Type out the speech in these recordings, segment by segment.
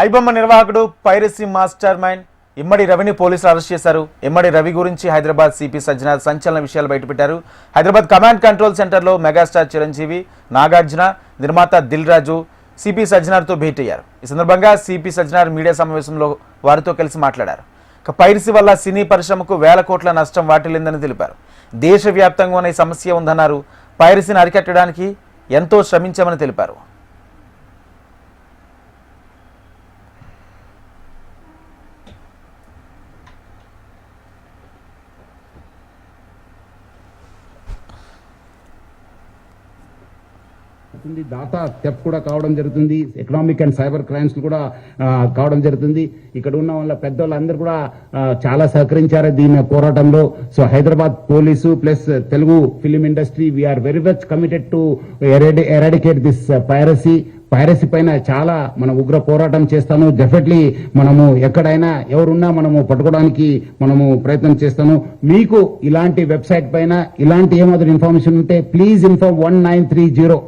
ఐబొమ్మ నిర్వాహకుడు piracy master mind ఇమ్మడి రవిని పోలీసులు అరెస్ట్ చేశారు. ఇమ్మడి రవి గురించి హైదరాబాద్ సిపి సజ్జనార్ సంచలన విషయాలు బయటపెట్టారు. హైదరాబాద్ కమాండ్ కంట్రోల్ సెంటర్లో మెగాస్టార్ చిరంజీవి, నాగార్జున, నిర్మాత దిల్ రాజు సిపి సజ్జనార్తో భేటీ అయ్యారు. ఈ సందర్భంగా సిపి సజ్జనార్ మీడియా సమావేశంలో వారితో కలిసి మాట్లాడారు. పైరసీ వల్ల సినీ పరిశ్రమకు వేల కోట్ల నష్టం వాటిల్లిందని తెలిపారు. దేశవ్యాప్తంగా ఈ సమస్య ఉందన్నారు. పైరసీని అరికట్టడానికి ఎంతో శ్రమించామని తెలిపారు. డాటా థెఫ్ట్ కూడా కావడం జరుగుతుంది. ఎకనామిక్ అండ్ సైబర్ క్రైమ్స్ కూడా కావడం జరుగుతుంది. ఇక్కడ ఉన్న వాళ్ళ పెద్దవాళ్ళందరూ కూడా చాలా సహకరించారు దీని పోరాటంలో. So Hyderabad police plus Telugu film industry we are very much committed to eradicate this piracy పైన చాలా మనం ఉగ్ర పోరాటం చేస్తాను. డెఫినెట్లీ మనము ఎక్కడైనా ఎవరున్నా మనము పట్టుకోవడానికి మనము ప్రయత్నం చేస్తాను. మీకు ఇలాంటి వెబ్సైట్ పైన ఇలాంటి ఏమాత్రం ఇన్ఫర్మేషన్ ఉంటే please inform 1930.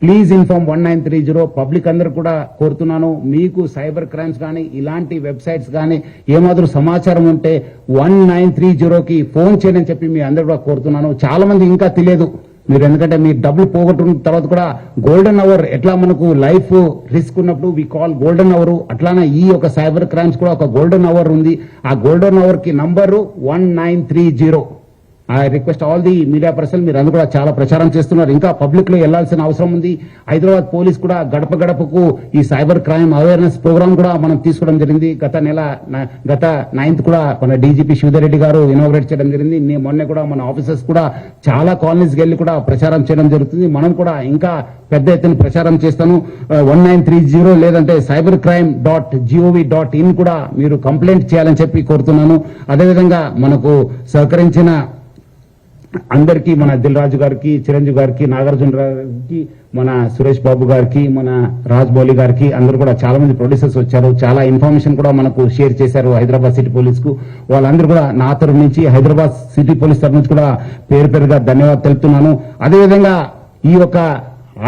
Please inform 1930. Public అందరూ కూడా కోరుతున్నాను, మీకు సైబర్ క్రైమ్స్ కానీ ఇలాంటి వెబ్సైట్స్ కానీ ఏమాత్రం సమాచారం ఉంటే 1930కి ఫోన్ చేయని చెప్పి మీ అందరూ కూడా కోరుతున్నాను. చాలా మంది ఇంకా తెలియదు మీరు, ఎందుకంటే మీ డబ్బులు పోగొట్టుకున్న తర్వాత కూడా గోల్డెన్ అవర్ ఎట్లా మనకు లైఫ్ రిస్క్ ఉన్నప్పుడు వి కాల్ గోల్డెన్ అవర్, అట్లానే ఈ యొక్క సైబర్ క్రైమ్స్ కూడా ఒక గోల్డెన్ అవర్ ఉంది. ఆ గోల్డెన్ అవర్ కి number 1930. I request all the media person, మీరు అందరూ కూడా చాలా ప్రచారం చేస్తున్నారు. ఇంకా పబ్లిక్ లో వెళ్లాల్సిన అవసరం ఉంది. హైదరాబాద్ పోలీస్ కూడా గడప గడపకు ఈ సైబర్ క్రైమ్ అవేర్నెస్ ప్రోగ్రామ్ కూడా మనం తీసుకోవడం జరిగింది. గత 9th కూడా మన డీజీపీ శివధర్ రెడ్డి గారు ఇనాగ్రేట్ చేయడం జరిగింది. మొన్న కూడా మన ఆఫీసర్స్ కూడా చాలా కాలనీస్కి వెళ్లి కూడా ప్రచారం చేయడం జరుగుతుంది. మనం కూడా ఇంకా పెద్ద ఎత్తున ప్రచారం చేస్తాను. 1930 లేదంటే cybercrime.gov.in కూడా మీరు కంప్లైంట్ చేయాలని చెప్పి కోరుతున్నాను. అదేవిధంగా మనకు సహకరించిన అందరికీ, మన దిల్ రాజు గారికి, చిరంజీవి గారికి, నాగార్జున గారికి, మన సురేష్ బాబు గారికి, మన రాజ్ బౌలి గారికి, అందరూ కూడా చాలా మంది ప్రొడ్యూసర్స్ వచ్చారు. చాలా ఇన్ఫర్మేషన్ కూడా మనకు షేర్ చేశారు హైదరాబాద్ సిటీ పోలీస్ కు. వాళ్ళందరూ కూడా నా తరఫు నుంచి, హైదరాబాద్ సిటీ పోలీస్ తరఫు నుంచి కూడా పేరుగా ధన్యవాదాలు తెలుపుతున్నాను. అదేవిధంగా ఈ యొక్క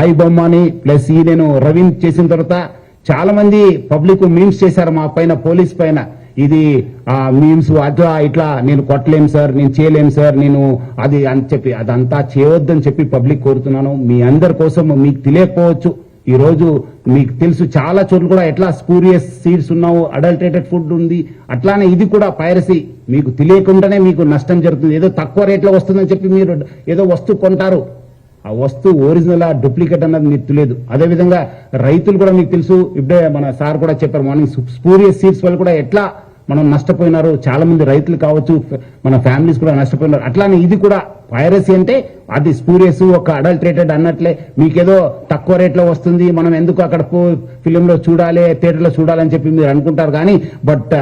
ఐబొమ్మని ప్లస్ ఈ నేను రవిని చేసిన తర్వాత చాలా మంది పబ్లిక్ మీమ్స్ చేశారు మా పైన, పోలీస్ పైన. ఇది మీమ్స్ అట్లా ఇట్లా నేను కొట్టలేము సార్, నేను చేయలేము సార్, నేను అది అని చెప్పి అదంతా చేయవద్దని చెప్పి పబ్లిక్ కోరుతున్నాను. మీ అందరి కోసం, మీకు తెలియకపోవచ్చు, ఈ రోజు మీకు తెలుసు చాలా చోట్ల కూడా ఎట్లా స్పూరియస్ సీడ్స్ ఉన్నావు, అడల్టరేటెడ్ ఫుడ్ ఉంది. అట్లానే ఇది కూడా పైరసీ, మీకు తెలియకుండానే మీకు నష్టం జరుగుతుంది. ఏదో తక్కువ రేట్లో వస్తుందని చెప్పి మీరు ఏదో వస్తువు కొంటారు, ఆ వస్తువు ఒరిజినల్ డూప్లికేట్ అన్నది మీకు తెలియదు. అదేవిధంగా రైతులు కూడా మీకు తెలుసు, ఇప్పుడే మన సార్ కూడా చెప్పారు మార్నింగ్, స్పూరియస్ సీడ్స్ వల్ల కూడా ఎట్లా మనం నష్టపోయినారు. చాలా మంది రైతులు కావచ్చు, మన ఫ్యామిలీస్ కూడా నష్టపోయినారు. అట్లానే ఇది కూడా పైరసీ అంటే అది స్పూరియస్, ఒక అడల్టరేటెడ్ అన్నట్లే. మీకేదో తక్కువ రేట్లో వస్తుంది, మనం ఎందుకు అక్కడ ఫిలింలో చూడాలి, థియేటర్లో చూడాలని చెప్పి మీరు అనుకుంటారు. కానీ బట్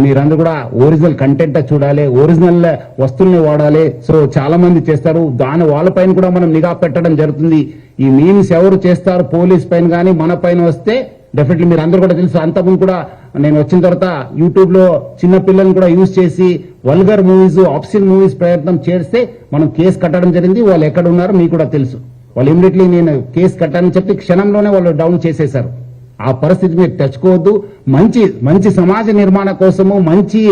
మీరందరూ కూడా ఒరిజినల్ కంటెంట్ చూడాలి, ఒరిజినల్ వస్తువుల్ని వాడాలి. సో చాలా మంది చేస్తారు, దాని వాళ్ళపైన కూడా మనం నిఘా పెట్టడం జరుగుతుంది. ఈ మీమ్స్ ఎవరు చేస్తారు పోలీస్ పైన కానీ మన పైన వస్తే డెఫినెట్లీ మీరు అందరూ కూడా తెలుసు. అంతకుముందు కూడా నేను వచ్చిన తర్వాత యూట్యూబ్ లో చిన్న పిల్లల్ని కూడా యూజ్ చేసి వల్గర్ మూవీస్, ఆప్షన్ మూవీస్ ప్రయత్నం చేస్తే మనం కేసు కట్టడం జరిగింది. వాళ్ళు ఎక్కడ ఉన్నారో మీకు కూడా తెలుసు. వాళ్ళు ఇమీడియట్లీ నేను కేసు కట్టానని చెప్పి క్షణంలోనే వాళ్ళు డౌన్ చేసేశారు. ఆ పరిస్థితి మీరు తెచ్చుకోవద్దు. మంచి సమాజ నిర్మాణ కోసము, మంచి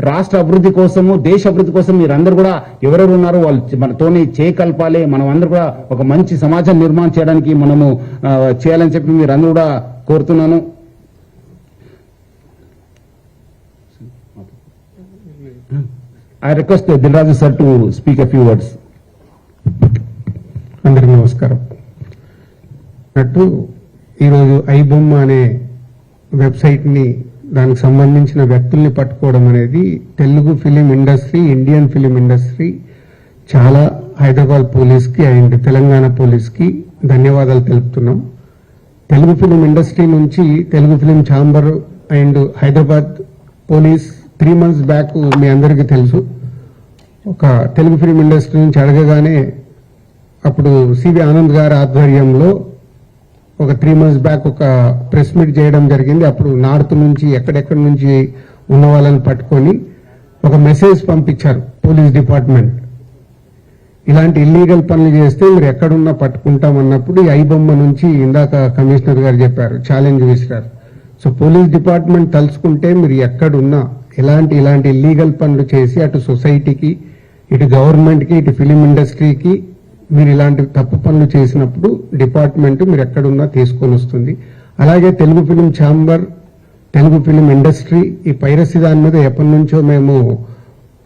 రాష్ట్ర అభివృద్ధి కోసము, దేశ అభివృద్ధి కోసం మీరందరూ కూడా ఎవరెవరు ఉన్నారో వాళ్ళు మనతోని చేయకల్పాలి. మనం అందరూ కూడా ఒక మంచి సమాజం నిర్మాణం చేయడానికి మనము చేయాలని చెప్పి మీరందరూ కూడా కోరుతున్నాను. I request Dil Raju sir to speak a few words. అందరికీ నమస్కారం. ఈరోజు ఐబొమ్మ అనే వెబ్సైట్ని, దానికి సంబంధించిన వ్యక్తుల్ని పట్టుకోవడం అనేది Telugu film industry, Indian film industry చాలా హైదరాబాద్ పోలీస్కి అండ్ తెలంగాణ పోలీస్కి ధన్యవాదాలు తెలుపుతున్నాం. తెలుగు ఫిలిం ఇండస్ట్రీ నుంచి Telugu film chamber and Hyderabad police 3 months back మీ అందరికీ తెలుసు, ఒక తెలుగు ఫిలిం ఇండస్ట్రీ నుంచి అడగగానే అప్పుడు సివి ఆనంద్ గారి ఆధ్వర్యంలో ఒక 3 months బ్యాక్ ఒక ప్రెస్ మీట్ చేయడం జరిగింది. అప్పుడు నార్త్ నుంచి ఎక్కడెక్కడి నుంచి ఉన్న వాళ్ళని పట్టుకొని ఒక మెసేజ్ పంపించారు పోలీస్ డిపార్ట్మెంట్. ఇలాంటి ఇల్లీగల్ పనులు చేస్తే మీరు ఎక్కడున్నా పట్టుకుంటామన్నప్పుడు ఈ ఐబొమ్మ నుంచి ఇందాక కమిషనర్ గారు చెప్పారు, ఛాలెంజ్ విసిరారు. సో పోలీస్ డిపార్ట్మెంట్ తలుచుకుంటే మీరు ఎక్కడున్నా ఇలాంటి ఇల్లీగల్ పనులు చేసి అటు సొసైటీకి, ఇటు గవర్నమెంట్కి, ఇటు ఫిలిం ఇండస్ట్రీకి మీరు ఇలాంటి తప్పు పనులు చేసినప్పుడు డిపార్ట్మెంట్ మీరు ఎక్కడున్నా తీసుకొని వస్తుంది. అలాగే Telugu film chamber, Telugu film industry ఈ పైరసీ దాని మీద ఎప్పటి నుంచో మేము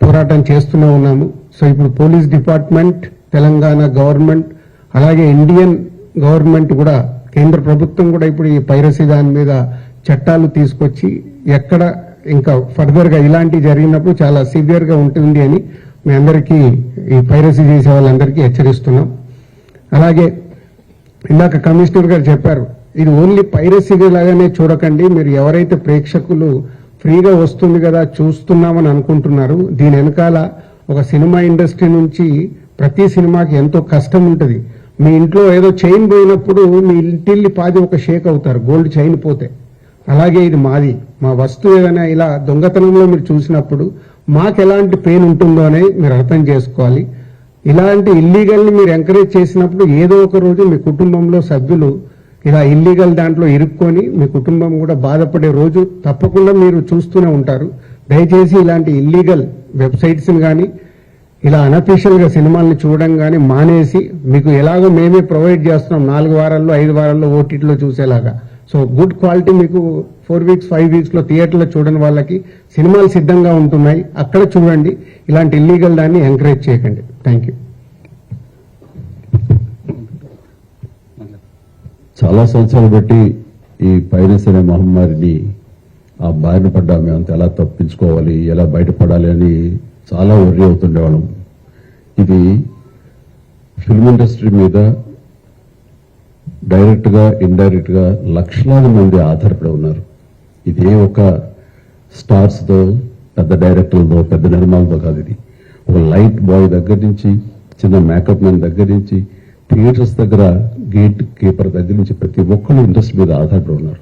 పోరాటం చేస్తూనే ఉన్నాము. సో ఇప్పుడు పోలీస్ డిపార్ట్మెంట్, తెలంగాణ గవర్నమెంట్, అలాగే ఇండియన్ గవర్నమెంట్ కూడా, కేంద్ర ప్రభుత్వం కూడా ఇప్పుడు ఈ పైరసీ దాని మీద చట్టాలు తీసుకొచ్చి ఎక్కడ ఇంకా ఫర్దర్ గా ఇలాంటివి జరిగినప్పుడు చాలా సివియర్ గా ఉంటుంది అని మీ అందరికీ, ఈ పైరసీ చేసే వాళ్ళందరికీ హెచ్చరిస్తున్నాం. అలాగే ఇందాక కమిషనర్ గారు చెప్పారు, ఇది ఓన్లీ పైరసీ లాగానే చూడకండి. మీరు ఎవరైతే ప్రేక్షకులు ఫ్రీగా వస్తుంది కదా చూస్తున్నామని అనుకుంటున్నారు, దీని వెనకాల ఒక సినిమా ఇండస్ట్రీ నుంచి ప్రతి సినిమాకి ఎంతో కష్టం ఉంటుంది. మీ ఇంట్లో ఏదో చైన్ పోయినప్పుడు మీ ఇంటిల్లి పాది ఒక షేక్ అవుతారు గోల్డ్ చైన్ పోతే. అలాగే ఇది మాది, మా వస్తువు ఏదైనా ఇలా దొంగతనంలో మీరు చూసినప్పుడు మాకు ఎలాంటి పెయిన్ ఉంటుందో అని మీరు అర్థం చేసుకోవాలి. ఇలాంటి ఇల్లీగల్ని మీరు ఎంకరేజ్ చేసినప్పుడు ఏదో ఒక రోజు మీ కుటుంబంలో సభ్యులు ఇలా ఇల్లీగల్ దాంట్లో ఇరుక్కొని మీ కుటుంబం కూడా బాధపడే రోజు తప్పకుండా మీరు చూస్తూనే ఉంటారు. దయచేసి ఇలాంటి ఇల్లీగల్ వెబ్సైట్స్ని కానీ ఇలా అనఫీషియల్ గా సినిమాల్ని చూడడం కానీ మానేసి, మీకు ఎలాగో మేమే ప్రొవైడ్ చేస్తున్నాం 4 వారాల్లో 5 వారాల్లో ఓటీటీలో చూసేలాగా. సో గుడ్ క్వాలిటీ మీకు 4 వీక్స్ 5 వీక్స్ లో థియేటర్లో చూడని వాళ్ళకి సినిమాలు సిద్ధంగా ఉంటున్నాయి, అక్కడ చూడండి. ఇలాంటి ఇల్లీగల్ దాన్ని ఎంకరేజ్ చేయకండి. Thank you. చాలా సంవత్సరాలు బట్టి ఈ పైరసీ అనే మహమ్మారిని ఆ బారిన పడ్డా మేమంతా ఎలా తప్పించుకోవాలి, ఎలా బయటపడాలి అని చాలా వర్రీ అవుతుండేవాళ్ళం. ఇది ఫిల్మ్ ఇండస్ట్రీ మీద డైరెక్ట్ గా ఇండైరెక్ట్ గా లక్షలాది మంది ఆధారపడి ఉన్నారు. ఇది ఒక స్టార్స్ తో, పెద్ద డైరెక్టర్లతో, పెద్ద నిర్మాణంతో కాదు. ఇది ఒక లైట్ బాయ్ దగ్గర నుంచి, చిన్న మేకప్ మ్యాన్ దగ్గర నుంచి, థియేటర్స్ దగ్గర గేట్ కీపర్ దగ్గర నుంచి ప్రతి ఒక్కరు ఇండస్ట్రీ మీద ఆధారపడి ఉన్నారు.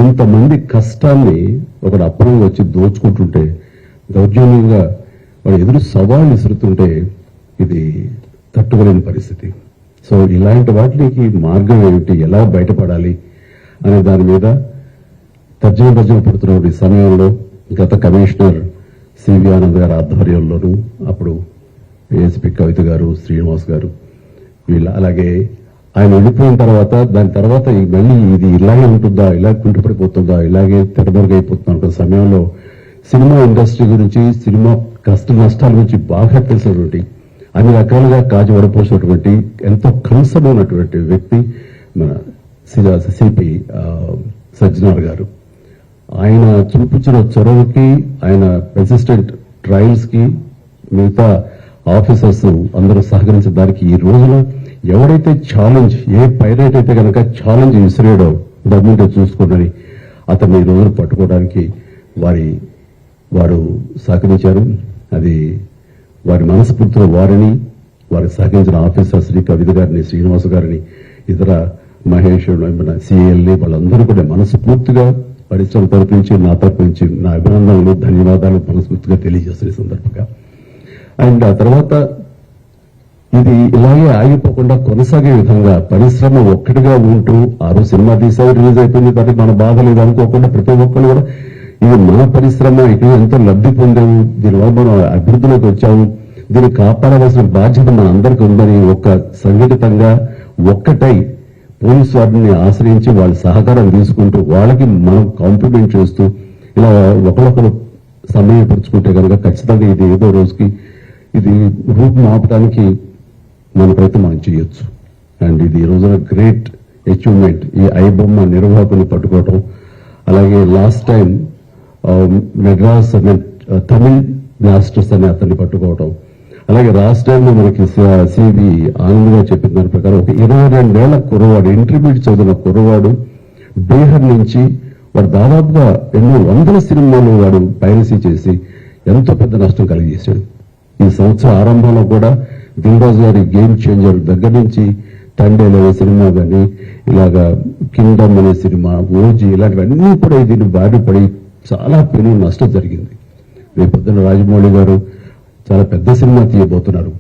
ఇంతమంది కష్టాన్ని ఒకడు అప్పనంగా వచ్చి దోచుకుంటుంటే, దౌర్జన్యంగా వాడు ఎదురు సవాళ్ళు విసురుతుంటే ఇది తట్టుకోలేని పరిస్థితి. సో ఇలాంటి వాటికి మార్గం ఏమిటి, ఎలా బయటపడాలి అనే దాని మీద తర్జన పడుతున్న ఈ సమయంలో గత కమిషనర్ సివి ఆనంద్ గారి ఆధ్వర్యంలోనూ, అప్పుడు ఏఎస్పీ కవిత గారు, శ్రీనివాస్ గారు, వీళ్ళ అలాగే ఆయన వెళ్ళిపోయిన తర్వాత దాని తర్వాత మళ్ళీ ఇది ఇలాగే ఉంటుందా, ఇలా కుంటుపడిపోతుందా, ఇలాగే తెరమరుగైపోతుందా అనుకున్న సమయంలో సినిమా ఇండస్ట్రీ గురించి, సినిమా కష్ట నష్టాల గురించి బాగా తెలిసినటువంటి, అన్ని రకాలుగా కాజు వడపోసినటువంటి, ఎంతో కనసమైనటువంటి వ్యక్తి మన సిపి సజ్జనార్ గారు. ఆయన చూపించిన చొరవకి, ఆయన అసిస్టెంట్ ట్రయల్స్ కి మిగతా ఆఫీసర్స్ అందరూ సహకరించిన దానికి ఈ రోజున ఎవరైతే ఛాలెంజ్, ఏ పైరేట్ అయితే కనుక ఛాలెంజ్ విసిరాడో గవర్నమెంట్ చూసుకోండి అతన్ని ఈ రోజున పట్టుకోవడానికి వారు సహకరించారు. అది వారి మనస్ఫూర్తిలో వారిని, వారికి సహకరించిన ఆఫీసర్ శ్రీ కవిత గారిని, శ్రీనివాస గారిని, ఇతర మహేష్, సిఎల్ని వాళ్ళందరూ కూడా మనస్ఫూర్తిగా పరిశ్రమ తరపు నుంచి, నా తరపు నుంచి నా అభినందనలు, ధన్యవాదాలు మనస్ఫూర్తిగా తెలియజేస్తున్న సందర్భంగా. అండ్ ఆ తర్వాత ఇది ఇలాగే ఆగిపోకుండా కొనసాగే విధంగా పరిశ్రమ ఒక్కటిగా ఉంటూ, ఆ రోజు సినిమా తీసావు, రిలీజ్ అయిపోయింది, దానికి మన బాధ లేదు అనుకోకుండా ప్రతి ఒక్కరు కూడా ఇది మన పరిశ్రమ, ఇక్కడ ఎంతో లబ్ధి పొందాము, దీనివల్ల మనం అభివృద్ధిలోకి వచ్చాము, దీన్ని కాపాడవలసిన బాధ్యత మన అందరికీ ఉందని ఒక సంఘటితంగా ఒక్కటై పోలీసు వారిని ఆశ్రయించి వాళ్ళ సహకారం తీసుకుంటూ వాళ్ళకి మనం కాంప్లిమెంట్ చేస్తూ ఇలా ఒకరొకరు సమయపరుచుకుంటే కనుక ఖచ్చితంగా ఇది ఏదో రోజుకి ఇది రూపం ఆపడానికి మన ప్రయత్నం మనం చేయొచ్చు. అండ్ ఇది ఈ రోజున గ్రేట్ అచీవ్మెంట్, ఈ ఐబొమ్మ నిర్వాహకుని పట్టుకోవటం. అలాగే last time Madras Tamil masters అని అతన్ని పట్టుకోవటం. అలాగే లాస్ట్ టైం మనకి సివి ఆనంద్ గారు చెప్పిన దాని ప్రకారం ఒక 22 ఏళ్ల కుర్రవాడు, ఇంటర్మీడియట్ చదివిన కుర్రవాడు బీహార్ నుంచి, వాడు దాదాపుగా ఎన్నో వందల సినిమాలు వాడు పైరసీ చేసి ఎంతో పెద్ద నష్టం కలిగజేశాడు. ఈ సంవత్సరం ఆరంభంలో కూడా దిల్రాజు గారి గేమ్ చేంజర్ దగ్గర నుంచి తండేలు అనే సినిమా కానీ, ఇలాగా కింగ్డమ్ అనే సినిమా, ఓజీ, ఇలాంటివన్నీ కూడా దీన్ని బారిపడి చాలా పెను నష్టం జరిగింది. రేపు పొద్దున రాజమౌళి గారు చాలా పెద్ద సినిమా తీయబోతున్నారు.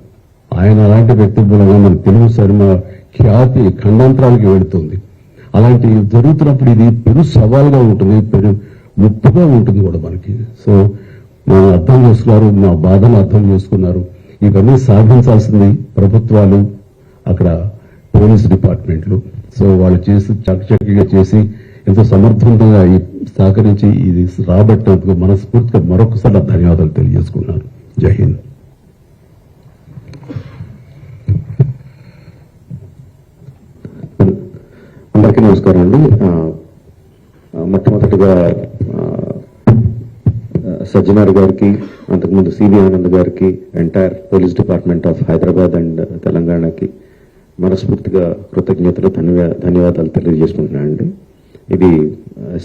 ఆయన అలాంటి వ్యక్తి మూలంగా మన తెలుగు సినిమా ఖ్యాతి ఖండాంతరాలకి వెళుతుంది. అలాంటి జరుగుతున్నప్పుడు ఇది పెరు సవాల్గా ఉంటుంది, పెరు ముప్పుగా ఉంటుంది కూడా మనకి. సో మనం అర్థం చేసుకున్నారు, మా బాధను అర్థం చేసుకున్నారు. ఇవన్నీ సాధించాల్సింది ప్రభుత్వాలు, అక్కడ పోలీస్ డిపార్ట్మెంట్లు. సో వాళ్ళు చేసి చక్కచక్కగా చేసి ఎంతో సమర్థవంతంగా సహకరించి ఇది రాబట్టినందుకు మనస్ఫూర్తిగా మరొకసారి ధన్యవాదాలు తెలియజేసుకున్నాను. జై హింద్. అందరికీ నమస్కారం అండి. మొట్టమొదటిగా సజ్జనార్ గారికి, అంతకుముందు సివి ఆనంద్ గారికి, entire police department of Hyderabad and తెలంగాణకి మనస్ఫూర్తిగా కృతజ్ఞతలు, ధన్యవాదాలు తెలియజేసుకుంటున్నానండి. ఇది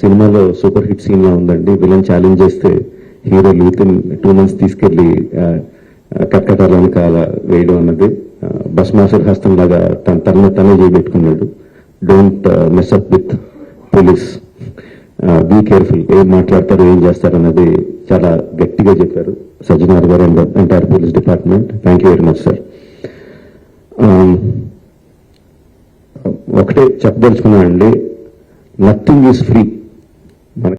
సినిమాలో సూపర్ హిట్ సీన్ లా ఉందండి. విలన్ ఛాలెంజ్ చేస్తే హీరో వితిన్ 2 months తీసుకెళ్లి కట్టకాల వెనకాల వేయడం అన్నది భస్మాసుర హస్తం లాగా తనే చేయబెట్టుకున్నాడు. Don't mess up with police, be careful, ఏం మాట్లాడతారు ఏం చేస్తారు అన్నది చాలా గట్టిగా చెప్పారు సజ్జనార్ గారు and entire police department. Thank you very much sir. ఒకటే చెప్పదలుచుకున్నానండి, నథింగ్ ఈజ్ ఫ్రీ.